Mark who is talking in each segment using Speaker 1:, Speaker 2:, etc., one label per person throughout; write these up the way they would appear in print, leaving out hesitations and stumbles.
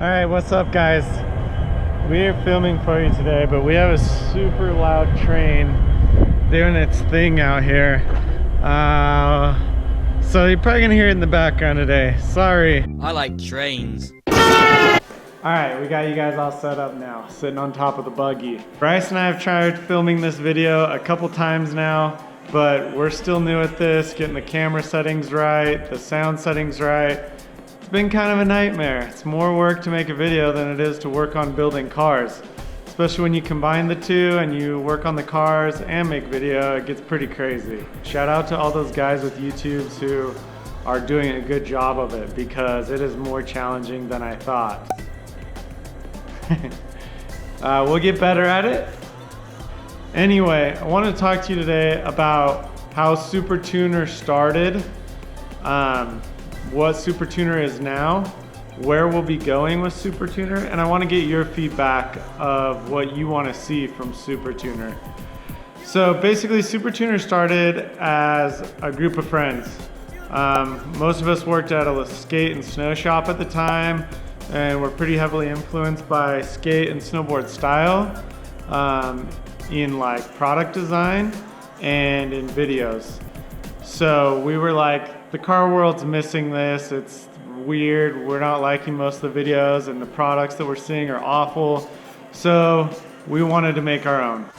Speaker 1: Alright, what's up guys? We're filming for you today, but we have a super loud train doing its thing out here. So you're probably gonna hear it in the background today. Sorry.
Speaker 2: I like trains.
Speaker 1: Alright, we got you guys all set up now, sitting on top of the buggy. Bryce and I have tried filming this video a couple times now, but we're still new at this, getting the camera settings right, the sound settings right. It's been kind of a nightmare. It's more work to make a video than it is to work on building cars. Especially when you combine the two and you work on the cars and make video, it gets pretty crazy. Shout out to all those guys with YouTubes who are doing a good job of it, because it is more challenging than I thought. We'll get better at it. Anyway, I want to talk to you today about how Supertuner started, what Supertuner is now, where we'll be going with Supertuner, and I want to get your feedback of what you want to see from Supertuner. So basically, Supertuner started as a group of friends. Most of us worked at a skate and snow shop at the time, and we're pretty heavily influenced by skate and snowboard style in like product design and in videos. So we were like, the car world's missing this, it's weird, we're not liking most of the videos, and the products that we're seeing are awful. So we wanted to make our own.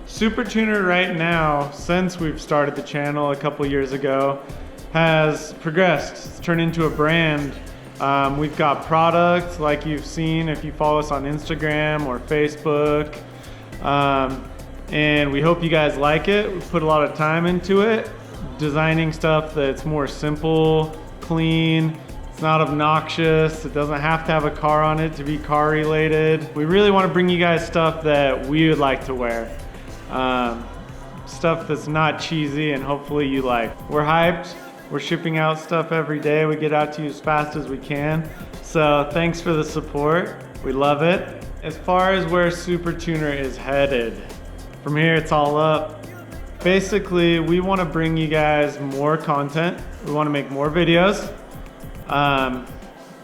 Speaker 1: Supertuner right now, since we've started the channel a couple years ago, has progressed. It's turned into a brand. We've got products like you've seen if you follow us on Instagram or Facebook. And we hope you guys like it. We've put a lot of time into it, designing stuff that's more simple, clean. It's not obnoxious. It doesn't have to have a car on it to be car related. We really want to bring you guys stuff that we would like to wear. Stuff that's not cheesy and hopefully you like. We're hyped. We're shipping out stuff every day. We get out to you as fast as we can. So thanks for the support. We love it. As far as where Supertuner is headed, from here it's all up. Basically, we want to bring you guys more content. We want to make more videos.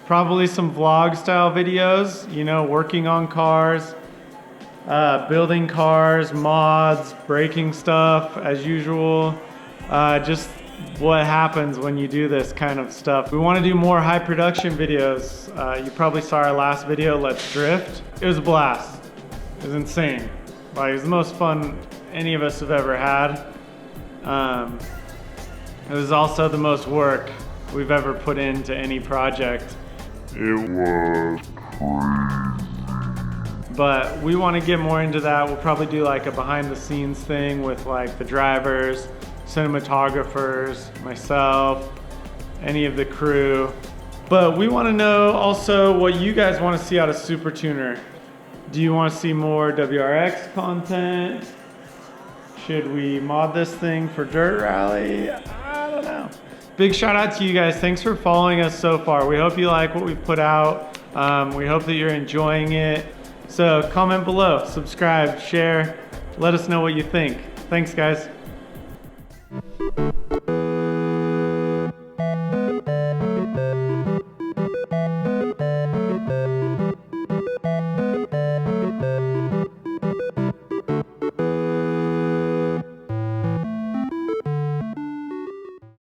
Speaker 1: Probably some vlog style videos, you know, working on cars. Building cars, mods, breaking stuff as usual. Just what happens when you do this kind of stuff. We want to do more high production videos. You probably saw our last video, Let's Drift. It was a blast. It was insane. Like, it was the most fun any of us have ever had. It was also the most work we've ever put into any project. It was crazy. But we want to get more into that. We'll probably do like a behind the scenes thing with like the drivers, cinematographers, myself, any of the crew. But we want to know also what you guys want to see out of Supertuner. Do you want to see more WRX content? Should we mod this thing for Dirt Rally? I don't know. Big shout out to you guys. Thanks for following us so far. We hope you like what we've put out. We hope that you're enjoying it. So comment below, subscribe, share, let us know what you think. Thanks guys.